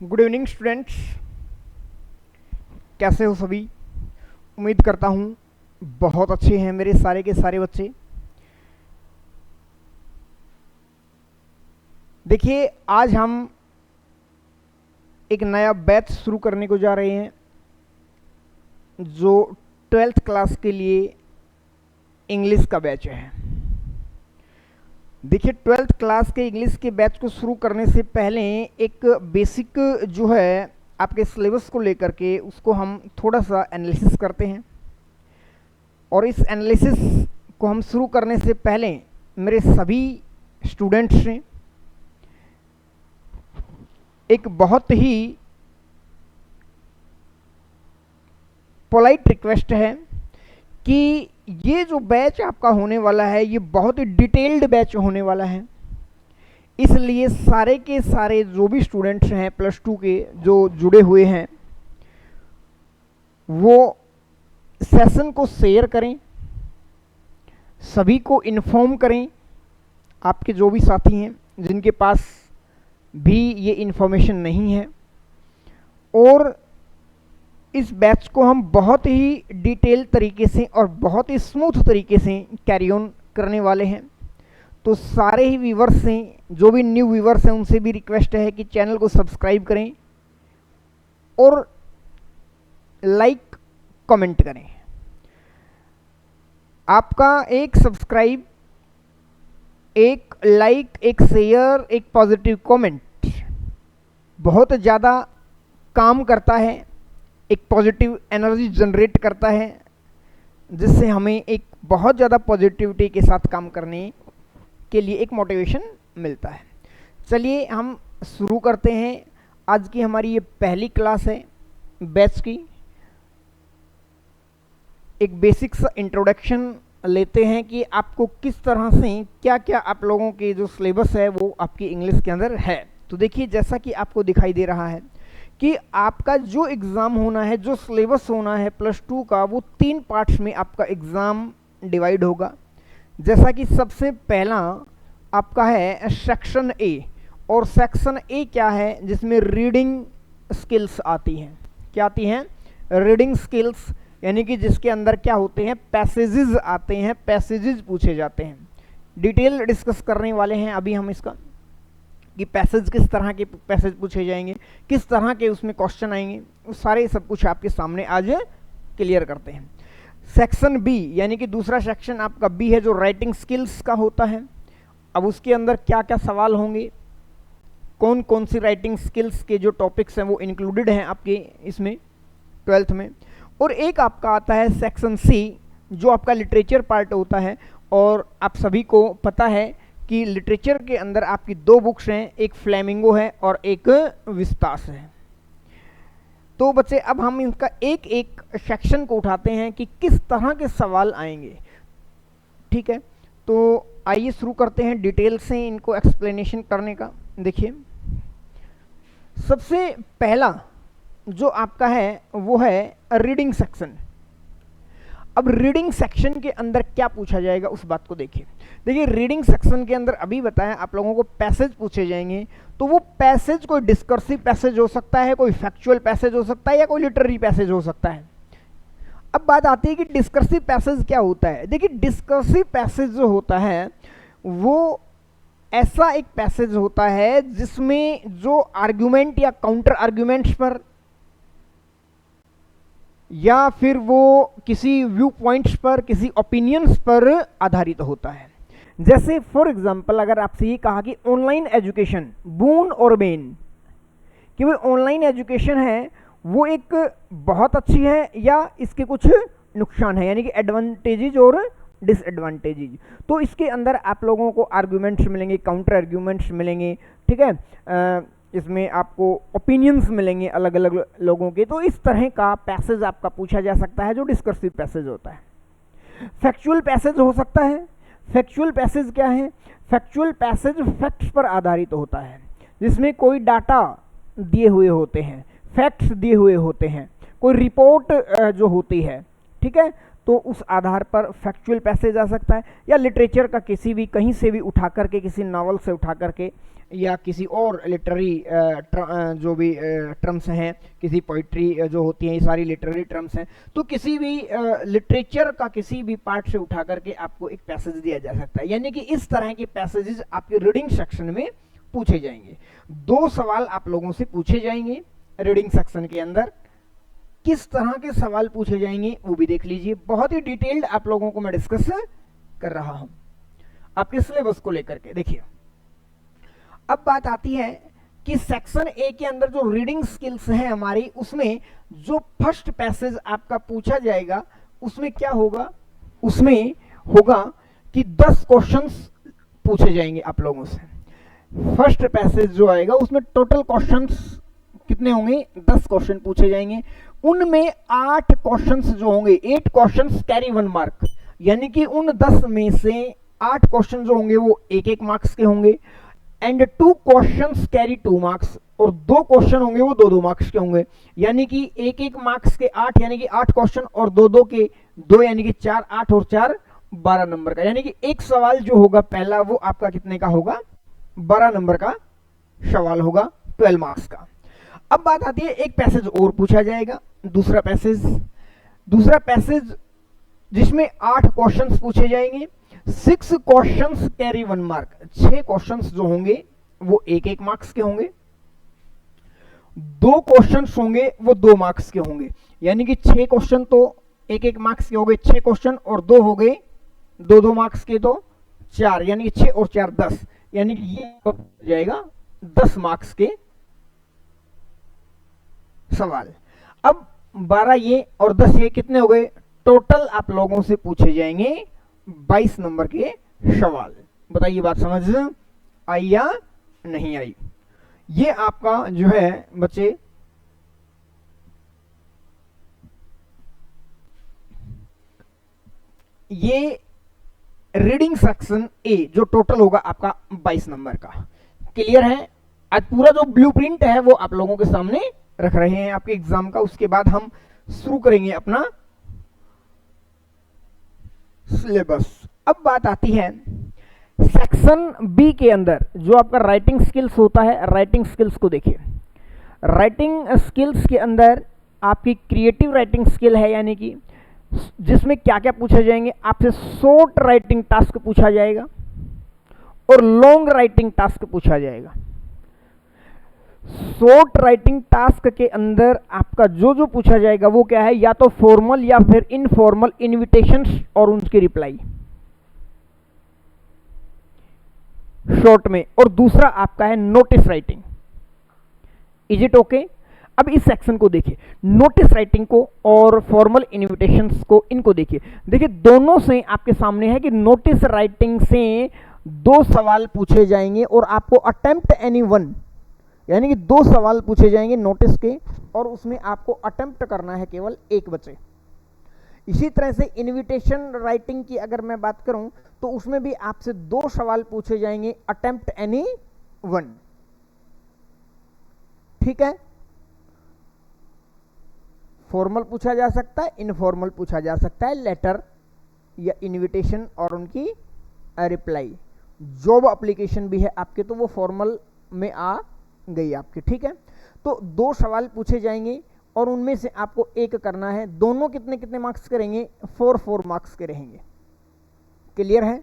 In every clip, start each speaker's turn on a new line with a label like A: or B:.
A: Good evening students, कैसे हो सभी। उम्मीद करता हूँ बहुत अच्छे हैं मेरे सारे के सारे बच्चे। देखिए, आज हम एक नया बैच शुरू करने को जा रहे हैं जो 12th क्लास के लिए इंग्लिश का बैच है। देखिए, 12th क्लास के इंग्लिश के बैच को शुरू करने से पहले एक बेसिक जो है आपके सिलेबस को लेकर के उसको हम थोड़ा सा एनालिसिस करते हैं। और इस एनालिसिस को हम शुरू करने से पहले मेरे सभी स्टूडेंट्स ने एक बहुत ही पोलाइट रिक्वेस्ट है कि ये जो बैच आपका होने वाला है ये बहुत ही डिटेल्ड बैच होने वाला है। इसलिए सारे के सारे जो भी स्टूडेंट्स हैं +2 के जो जुड़े हुए हैं वो सेशन को शेयर करें, सभी को इन्फॉर्म करें। आपके जो भी साथी हैं जिनके पास भी ये इन्फॉर्मेशन नहीं है, और इस बैच को हम बहुत ही डिटेल तरीके से और बहुत ही स्मूथ तरीके से कैरी ऑन करने वाले हैं। तो सारे ही व्यूवर्स से, जो भी न्यू व्यूवर्स हैं उनसे भी रिक्वेस्ट है कि चैनल को सब्सक्राइब करें और लाइक कमेंट करें। आपका एक सब्सक्राइब, एक लाइक, एक शेयर, एक पॉजिटिव कमेंट बहुत ज़्यादा काम करता है, एक पॉजिटिव एनर्जी जनरेट करता है, जिससे हमें एक बहुत ज़्यादा पॉजिटिविटी के साथ काम करने के लिए एक मोटिवेशन मिलता है। चलिए हम शुरू करते हैं। आज की हमारी ये पहली क्लास है बैच की। एक बेसिक सा इंट्रोडक्शन लेते हैं कि आपको किस तरह से क्या क्या आप लोगों के जो सिलेबस है वो आपकी इंग्लिश के अंदर है। तो देखिए, जैसा कि आपको दिखाई दे रहा है कि आपका जो एग्ज़ाम होना है, जो सिलेबस होना है +2 का, वो 3 पार्ट्स में आपका एग्ज़ाम डिवाइड होगा। जैसा कि सबसे पहला आपका है सेक्शन ए, और सेक्शन ए क्या है, जिसमें रीडिंग स्किल्स आती हैं। क्या आती हैं? रीडिंग स्किल्स, यानी कि जिसके अंदर क्या होते हैं, पैसेजेस आते हैं, पैसेजेस पूछे जाते हैं। डिटेल डिस्कस करने वाले हैं अभी हम इसका कि पैसेज किस तरह के पैसेज पूछे जाएंगे, किस तरह के उसमें क्वेश्चन आएंगे, वो सारे सब कुछ आपके सामने आज क्लियर करते हैं। सेक्शन बी, यानी कि दूसरा सेक्शन आपका बी है, जो राइटिंग स्किल्स का होता है। अब उसके अंदर क्या क्या सवाल होंगे, कौन कौन सी राइटिंग स्किल्स के जो टॉपिक्स हैं वो इंक्लूडेड हैं आपके इसमें 12th में। और एक आपका आता है सेक्शन सी, जो आपका लिटरेचर पार्ट होता है। और आप सभी को पता है कि लिटरेचर के अंदर आपकी 2 बुक्स हैं, एक फ्लेमिंगो है और एक विस्तास है। तो बच्चे, अब हम इनका एक एक सेक्शन को उठाते हैं कि किस तरह के सवाल आएंगे। ठीक है, तो आइए शुरू करते हैं डिटेल से इनको एक्सप्लेनेशन करने का। देखिए, सबसे पहला जो आपका है वो है रीडिंग सेक्शन। अब रीडिंग सेक्शन के अंदर क्या पूछा जाएगा उस बात को देखिए। देखिए, रीडिंग सेक्शन के अंदर अभी बताया आप लोगों को पैसेज पूछे जाएंगे। तो वो पैसेज कोई डिस्कर्सिव पैसेज हो सकता है, कोई फैक्चुअल पैसेज हो सकता है, या कोई लिटरेरी पैसेज हो सकता है। अब बात आती है कि डिस्कर्सिव पैसेज क्या होता है। देखिए, डिस्कर्सिव पैसेज जो होता है वो ऐसा एक पैसेज होता है जिसमें जो आर्ग्यूमेंट या काउंटर आर्ग्यूमेंट्स पर, या फिर वो किसी व्यू पॉइंट्स पर, किसी ओपिनियंस पर आधारित होता है। जैसे फॉर एग्जांपल, अगर आपसे ये कहा कि ऑनलाइन एजुकेशन बून और बेन, कि वो ऑनलाइन एजुकेशन है वो एक बहुत अच्छी है या इसके कुछ नुकसान है, यानी कि एडवांटेजेज और डिसएडवांटेजेज। तो इसके अंदर आप लोगों को आर्ग्यूमेंट्स मिलेंगे, काउंटर आर्ग्यूमेंट्स मिलेंगे। ठीक है, इसमें आपको ओपिनियंस मिलेंगे अलग अलग लोगों के। तो इस तरह का पैसेज आपका पूछा जा सकता है जो डिस्कर्सिव पैसेज होता है। फैक्चुअल पैसेज हो सकता है। फैक्चुअल पैसेज क्या है? फैक्चुअल पैसेज फैक्ट्स पर आधारित होता है, जिसमें कोई डाटा दिए हुए होते हैं, फैक्ट्स दिए हुए होते हैं, कोई रिपोर्ट जो होती है। ठीक है, तो उस आधार पर फैक्चुअल पैसेज आ सकता है, या लिटरेचर का किसी भी कहीं से भी उठा करके, किसी नावल से उठा करके, या किसी और लिटरेरी जो भी टर्म्स हैं, किसी पोइट्री जो होती हैं, ये सारी लिटरेरी टर्म्स हैं, तो किसी भी लिटरेचर का किसी भी पार्ट से उठा करके आपको एक पैसेज दिया जा सकता है। यानी कि इस तरह के पैसेजेस आपके रीडिंग सेक्शन में पूछे जाएंगे। 2 सवाल आप लोगों से पूछे जाएंगे रीडिंग सेक्शन के अंदर। किस तरह के सवाल पूछे जाएंगे वो भी देख लीजिए। बहुत ही डिटेल्ड आप लोगों को मैं डिस्कस कर रहा हूं आपके सिलेबस को लेकर के। देखिए, अब बात आती है कि सेक्शन ए के अंदर जो रीडिंग स्किल्स हैं हमारी, उसमें जो फर्स्ट पैसेज आपका पूछा जाएगा उसमें क्या होगा, उसमें होगा कि 10 क्वेश्चंस पूछे जाएंगे आप लोगों से। फर्स्ट पैसेज जो आएगा उसमें टोटल क्वेश्चंस कितने होंगे, 10 क्वेश्चन पूछे जाएंगे। उनमें 8 क्वेश्चंस जो होंगे, 8 क्वेश्चंस कैरी 1 मार्क, यानी कि उन 10 में से 8 क्वेश्चन जो होंगे वो 1-1 मार्क्स के होंगे, एंड 2 क्वेश्चंस कैरी 2 मार्क्स, और 2 क्वेश्चन होंगे वो 2-2 मार्क्स के होंगे, यानी कि 1-1 मार्क्स के 8, यानी कि 8 क्वेश्चन, और 2-2 के 2, यानी कि 4, 8 और 4 12 नंबर का, यानी कि एक सवाल जो होगा पहला वो आपका कितने का होगा, 12 नंबर का सवाल होगा, 12 मार्क्स का। अब बात आती है, एक पैसेज और पूछा जाएगा, दूसरा पैसेज जिसमें 8 क्वेश्चंस पूछे जाएंगे। 6 क्वेश्चंस कैरी 1 मार्क, 6 क्वेश्चंस जो होंगे वो 1-1 मार्क्स के होंगे। 2 क्वेश्चंस होंगे वो 2 मार्क्स के होंगे, यानी कि 6 क्वेश्चन तो 1-1 मार्क्स के हो गए 6 क्वेश्चन, और 2 हो गए 2-2 मार्क्स के, तो 4, यानी कि 6 और 4 10, यानी कि ये हो जाएगा 10 मार्क्स के सवाल। अब 12 ये और 10 ये कितने हो गए, टोटल आप लोगों से पूछे जाएंगे 22 नंबर के सवाल। बताइए बात समझ आई या नहीं आई। ये आपका जो है बच्चे ये रीडिंग सेक्शन ए जो टोटल होगा आपका 22 नंबर का। क्लियर है। आज पूरा जो ब्लूप्रिंट है वो आप लोगों के सामने रख रहे हैं आपके एग्जाम का। उसके बाद हम शुरू करेंगे अपना सिलेबस। अब बात आती है सेक्शन बी के अंदर जो आपका राइटिंग स्किल्स होता है। राइटिंग स्किल्स को देखिए। राइटिंग स्किल्स के अंदर आपकी क्रिएटिव राइटिंग स्किल है, यानी कि जिसमें क्या क्या पूछे जाएंगे आपसे। शॉर्ट राइटिंग टास्क पूछा जाएगा और लॉन्ग राइटिंग टास्क पूछा जाएगा। शॉर्ट राइटिंग टास्क के अंदर आपका जो जो पूछा जाएगा वो क्या है, या तो फॉर्मल या फिर इनफॉर्मल इनविटेशंस और उनकी रिप्लाई शॉर्ट में, और दूसरा आपका है notice writing. Is it okay. अब इस सेक्शन को देखिए, नोटिस राइटिंग को और फॉर्मल इनविटेशंस को, इनको देखिए। देखिए दोनों से आपके सामने है कि नोटिस राइटिंग से 2 सवाल पूछे जाएंगे और आपको अटेम्प्ट एनी वन, यानी कि 2 सवाल पूछे जाएंगे नोटिस के और उसमें आपको अटेम्प्ट करना है केवल 1 बचे। इसी तरह से इनविटेशन राइटिंग की अगर मैं बात करूं तो उसमें भी आपसे 2 सवाल पूछे जाएंगे, अटेम्प्ट एनी वन। ठीक है। फॉर्मल पूछा जा सकता है, इनफॉर्मल पूछा जा सकता है, लेटर या इनविटेशन और उनकी रिप्लाई। जॉब एप्लीकेशन भी है आपके तो वो फॉर्मल में आ गई आपकी। ठीक है। तो 2 सवाल पूछे जाएंगे और उनमें से आपको 1 करना है। दोनों कितने कितने मार्क्स के रहेंगे, 4 मार्क्स के रहेंगे। क्लियर है।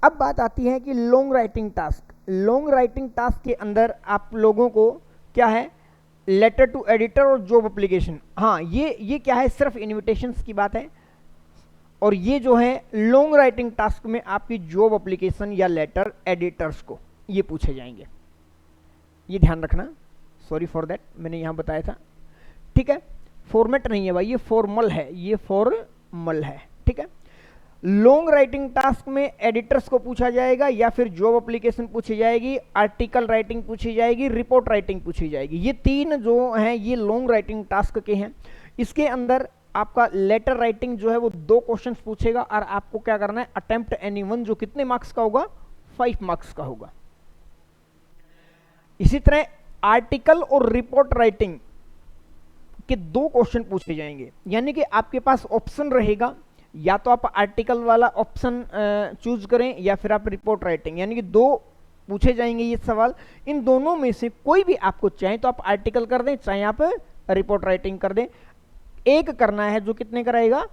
A: अब बात आती है कि long writing task. Long writing task के अंदर आप लोगों को क्या है, लेटर टू एडिटर और जॉब एप्लीकेशन। हाँ, ये क्या है, सिर्फ इनविटेशंस की बात है। और ये जो है लॉन्ग राइटिंग टास्क में आपकी जॉब एप्लीकेशन या लेटर एडिटर्स को ये पूछे जाएंगे। ये ध्यान रखना, सॉरी फॉर दैट, मैंने यहां बताया था। ठीक है। फॉर्मेट नहीं है भाई, ये फॉर्मल है, ये फॉर्मल है। ठीक है। लॉन्ग राइटिंग टास्क में एडिटर्स को पूछा जाएगा या फिर जॉब एप्लीकेशन पूछी जाएगी, आर्टिकल राइटिंग पूछी जाएगी, रिपोर्ट राइटिंग पूछी जाएगी। ये 3 जो हैं ये लॉन्ग राइटिंग टास्क के हैं। इसके अंदर आपका लेटर राइटिंग जो है वो 2 क्वेश्चंस पूछेगा और आपको क्या करना है, अटेम्प्ट एनी वन, जो कितने मार्क्स का होगा, 5 मार्क्स का होगा। इसी तरह आर्टिकल और रिपोर्ट राइटिंग के 2 क्वेश्चन पूछे जाएंगे, यानी कि आपके पास ऑप्शन रहेगा या तो आप आर्टिकल वाला ऑप्शन चूज करें या फिर आप रिपोर्ट राइटिंग, यानी कि दो पूछे जाएंगे ये सवाल। इन दोनों में से कोई भी आपको चाहे तो आप आर्टिकल कर दें, चाहे आप रिपोर्ट राइटिंग कर दें। एक करना है जो कितने का रहेगा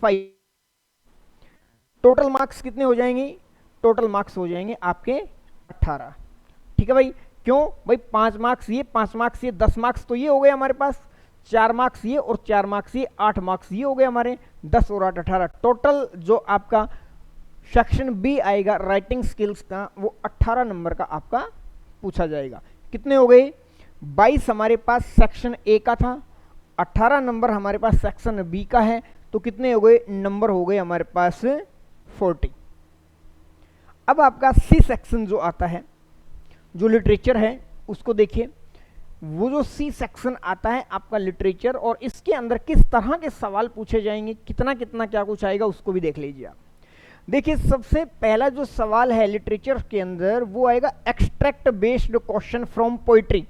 A: 5। टोटल मार्क्स कितने हो जाएंगे, टोटल मार्क्स हो जाएंगे आपके 18। ठीक है भाई, क्यों भाई 5 मार्क्स ये, 5 मार्क्स ये, 10 मार्क्स तो ये हो गए हमारे पास, 4 मार्क्स ये और 4 मार्क्स ये, 8 मार्क्स ये हो गए हमारे, 10 और 8 18। टोटल जो आपका सेक्शन बी आएगा राइटिंग स्किल्स का वो 18 नंबर का आपका पूछा जाएगा। कितने हो गए 22 हमारे पास सेक्शन ए का था, 18 नंबर हमारे पास सेक्शन बी का है, तो कितने हो गए नंबर हो गए हमारे पास 40। अब आपका सी सेक्शन जो आता है, जो लिटरेचर है उसको देखिए। वो जो सी सेक्शन आता है आपका लिटरेचर, और इसके अंदर किस तरह के सवाल पूछे जाएंगे, कितना कितना क्या कुछ आएगा उसको भी देख लीजिए आप। देखिए सबसे पहला जो सवाल है लिटरेचर के अंदर वो आएगा extract based question from poetry,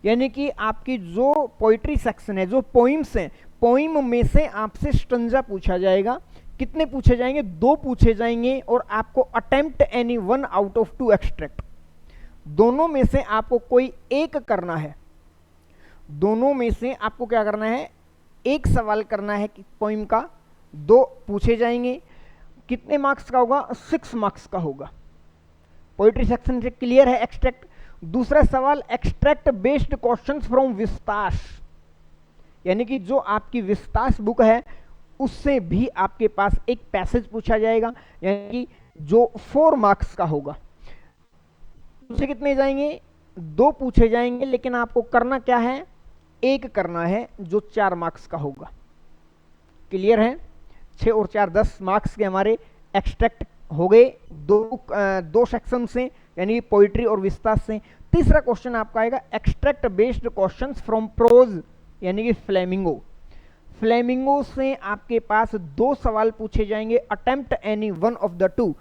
A: यानी कि आपकी जो पोइट्री सेक्शन है, जो पोइम्स हैं, पोइम में से आपसे स्टंजा पूछा जाएगा। कितने पूछे जाएंगे 2 पूछे जाएंगे, और आपको attempt any 1 out of 2 extract, दोनों में से आपको कोई एक करना है। दोनों में से आपको क्या करना है, एक सवाल करना है कि पोइम का 2 पूछे जाएंगे। कितने मार्क्स का होगा 6 मार्क्स का होगा। पोइट्री सेक्शन से क्लियर है एक्सट्रैक्ट। दूसरा सवाल extract based questions from Vistas, यानी कि जो आपकी विस्तास बुक है उससे भी आपके पास एक पैसेज पूछा जाएगा, यानी कि जो 4 मार्क्स का होगा। उससे कितने जाएंगे 2 पूछे जाएंगे, लेकिन आपको करना क्या है, एक करना है जो 4 मार्क्स का होगा। क्लियर है, 6 और 4 10 मार्क्स के हमारे एक्सट्रैक्ट हो गए दो सेक्शन से, यानी पोइट्री और विस्तास से। तीसरा क्वेश्चन आपका आएगा extract based questions from prose, यानी कि फ्लेमिंगो। फ्लेमिंगो से आपके पास 2 सवाल पूछे जाएंगे, अटेम्प्ट एनी 1 ऑफ द 2,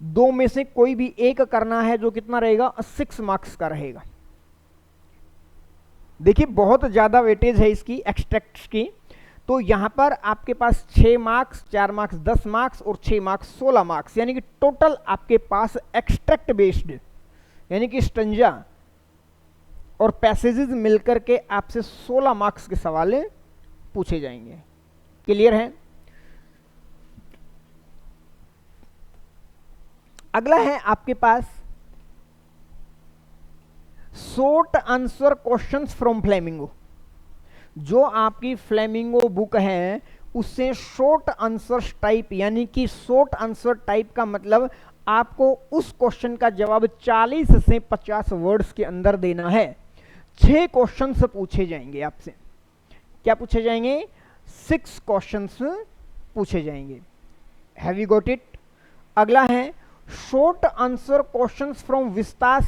A: 2 में से कोई भी एक करना है, जो कितना रहेगा 6 मार्क्स का रहेगा। देखिए बहुत ज्यादा वेटेज है इसकी एक्सट्रैक्ट की, तो यहां पर आपके पास 6 मार्क्स, 4 मार्क्स 10 मार्क्स और 6 मार्क्स 16 मार्क्स, यानी कि टोटल आपके पास एक्सट्रैक्ट बेस्ड, यानी कि स्टंजा और पैसेजेस मिलकर के आपसे 16 मार्क्स के सवाल पूछे जाएंगे। क्लियर है। अगला है आपके पास short answer questions from Flamingo. जो आपकी फ्लेमिंगो बुक है उससे शॉर्ट आंसर टाइप, यानी कि शॉर्ट आंसर टाइप का मतलब आपको उस क्वेश्चन का जवाब 40 से 50 वर्ड्स के अंदर देना है। 6 क्वेश्चंस पूछे जाएंगे आपसे। क्या पूछे जाएंगे 6 क्वेश्चंस पूछे जाएंगे। Have you got it. अगला है short answer questions from Vistas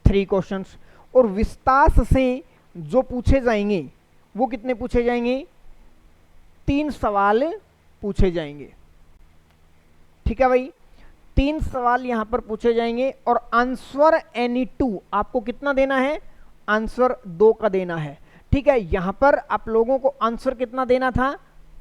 A: 3 questions, और विस्तास से जो पूछे जाएंगे वो कितने पूछे जाएंगे 3 सवाल पूछे जाएंगे। ठीक है भाई, 3 सवाल यहां पर पूछे जाएंगे, और आंसर एनी 2 आपको कितना देना है, आंसर 2 का देना है। ठीक है, यहां पर आप लोगों को आंसर कितना देना था,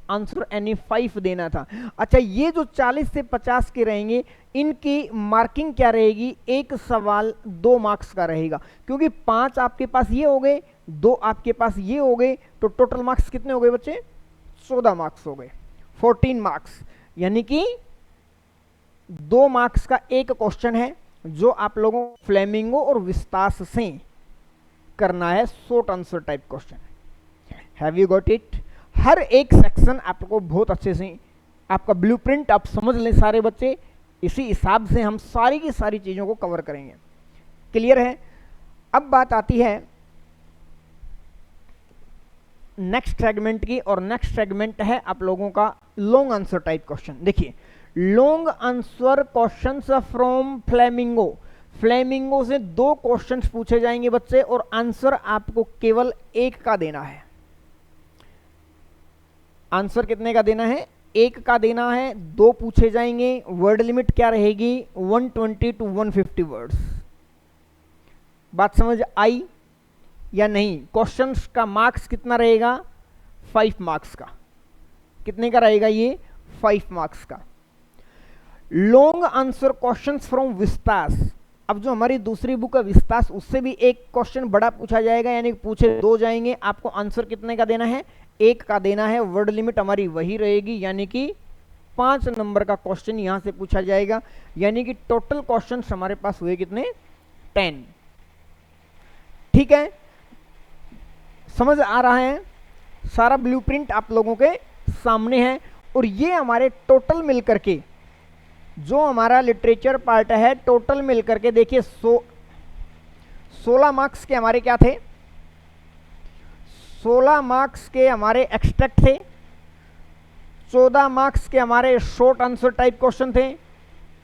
A: आंसर एनी 5 देना था। अच्छा, ये जो 40 से 50 के रहेंगे इनकी मार्किंग क्या रहेगी, एक सवाल 2 मार्क्स का रहेगा, क्योंकि 5 आपके पास ये हो गए, 2 आपके पास ये हो गए, तो टोटल मार्क्स कितने हो गए बच्चे 14 मार्क्स हो गए, 14 मार्क्स। यानी कि 2 मार्क्स का एक क्वेश्चन है जो आप लोगों को फ्लेमिंगो और विस्तास से करना है, short answer type question. Have you got it. हर एक सेक्शन आपको बहुत अच्छे से आपका ब्लूप्रिंट आप समझ लें सारे बच्चे, इसी हिसाब से हम सारी की सारी चीजों को कवर करेंगे। क्लियर है। अब बात आती है नेक्स्ट सेगमेंट की, और नेक्स्ट सेगमेंट है आप लोगों का लॉन्ग आंसर टाइप क्वेश्चन। देखिए long answer questions from flamingo. Flamingo से 2 क्वेश्चंस पूछे जाएंगे बच्चे, और आंसर आपको केवल 1 का देना है। आंसर कितने का देना है, 1 का देना है। 2 पूछे जाएंगे, वर्ड लिमिट क्या रहेगी 120 to 150 वर्ड्स। बात समझ आई या नहीं। क्वेश्चंस का मार्क्स कितना रहेगा 5 मार्क्स का। कितने का रहेगा ये? 5 मार्क्स का। Long answer questions from Vistas, अब जो हमारी दूसरी बुक है विस्तास, उससे भी एक क्वेश्चन बड़ा पूछा जाएगा, यानी पूछे 2 जाएंगे, आपको आंसर कितने का देना है? 1 का देना है। वर्ड लिमिट हमारी वही रहेगी, यानी कि 5 नंबर का क्वेश्चन यहां से पूछा जाएगा, यानी कि टोटल क्वेश्चन हमारे पास हुए कितने? 10। ठीक है, समझ आ रहा है? सारा ब्लूप्रिंट आप लोगों के सामने है। और ये हमारे टोटल मिलकर के जो हमारा लिटरेचर पार्ट है, टोटल मिलकर के देखिए 16 मार्क्स के हमारे क्या थे? 16 मार्क्स के हमारे एक्सट्रैक्ट थे, 14 मार्क्स के हमारे शॉर्ट आंसर टाइप क्वेश्चन थे,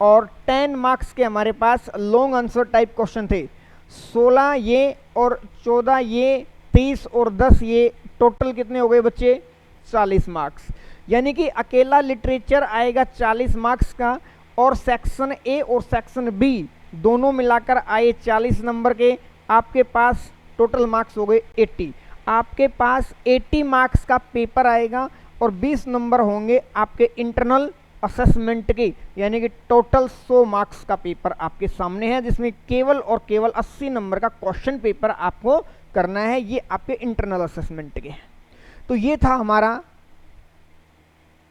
A: और 10 मार्क्स के हमारे पास लॉन्ग आंसर टाइप क्वेश्चन थे। 16 ये और 14 ये, 30 और 10 ये, टोटल कितने हो गए बच्चे? 40 मार्क्स। यानी कि अकेला लिटरेचर आएगा 40 मार्क्स का, और सेक्शन ए और सेक्शन बी दोनों मिलाकर आए 40 नंबर के। आपके पास टोटल मार्क्स हो गए 80। आपके पास 80 मार्क्स का पेपर आएगा और 20 नंबर होंगे आपके इंटरनल असेसमेंट के, यानी कि टोटल 100 मार्क्स का पेपर आपके सामने है, जिसमें केवल और केवल 80 नंबर का क्वेश्चन पेपर आपको करना है। ये आपके इंटरनल असेसमेंट के हैं। तो ये था हमारा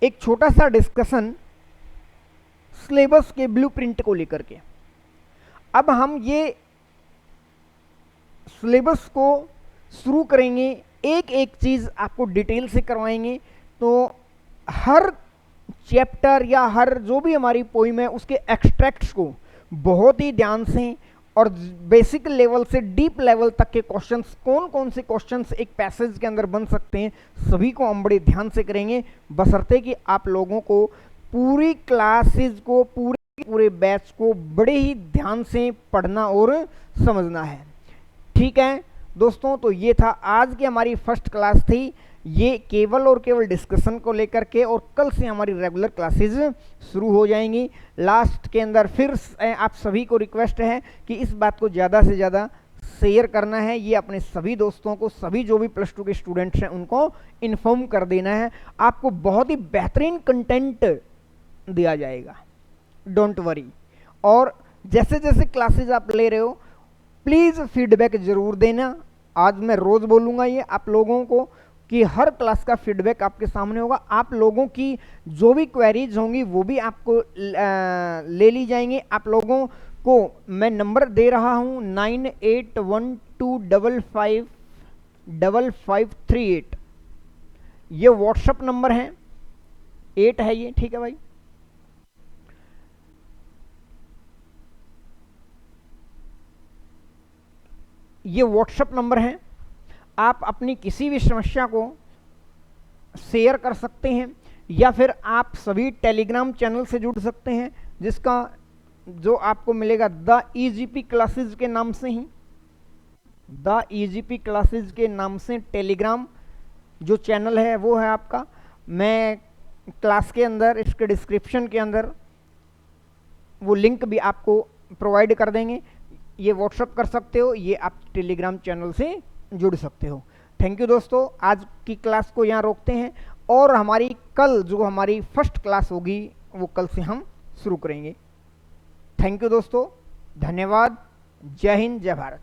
A: एक छोटा सा डिस्कशन सिलेबस के ब्लूप्रिंट को लेकर के। अब हम ये सिलेबस को शुरू करेंगे, एक एक चीज आपको डिटेल से करवाएंगे। तो हर चैप्टर या हर जो भी हमारी पोइम है उसके एक्सट्रैक्ट्स को बहुत ही ध्यान से और बेसिक लेवल से डीप लेवल तक के क्वेश्चंस, कौन कौन से क्वेश्चंस एक पैसेज के अंदर बन सकते हैं, सभी को हम बड़े ध्यान से करेंगे, बशर्ते कि आप लोगों को पूरी क्लासेज को, पूरे बैच को बड़े ही ध्यान से पढ़ना और समझना है। ठीक है दोस्तों, तो ये था आज की हमारी फर्स्ट क्लास थी, ये केवल और केवल डिस्कशन को लेकर के, और कल से हमारी रेगुलर क्लासेज शुरू हो जाएंगी। लास्ट के अंदर फिर आप सभी को रिक्वेस्ट है कि इस बात को ज़्यादा से ज़्यादा शेयर करना है, ये अपने सभी दोस्तों को, सभी जो भी +2 के स्टूडेंट्स हैं उनको इन्फॉर्म कर देना है। आपको बहुत ही बेहतरीन कंटेंट दिया जाएगा, डोंट वरी। और जैसे जैसे क्लासेज आप ले रहे हो प्लीज़ फीडबैक ज़रूर देना। आज मैं रोज़ बोलूँगा ये आप लोगों को कि हर क्लास का फीडबैक आपके सामने होगा। आप लोगों की जो भी क्वेरीज होंगी वो भी आपको ले ली जाएंगी। आप लोगों को मैं नंबर दे रहा हूँ 9812555538, ये व्हाट्सएप नंबर है, 8 है ये, ठीक है भाई। ये व्हाट्सएप नंबर है, आप अपनी किसी भी समस्या को शेयर कर सकते हैं, या फिर आप सभी टेलीग्राम चैनल से जुड़ सकते हैं, जिसका जो आपको मिलेगा द ईजीपी क्लासेज के नाम से ही, द ईजीपी क्लासेज के नाम से टेलीग्राम जो चैनल है वो है आपका। मैं क्लास के अंदर, इसके डिस्क्रिप्शन के अंदर वो लिंक भी आपको प्रोवाइड कर देंगे, ये व्हाट्सअप कर सकते हो, ये आप टेलीग्राम चैनल से जुड़ सकते हो। थैंक यू दोस्तों, आज की क्लास को यहाँ रोकते हैं, और हमारी कल जो हमारी फर्स्ट क्लास होगी वो कल से हम शुरू करेंगे। थैंक यू दोस्तों, धन्यवाद, जय हिंद, जय भारत।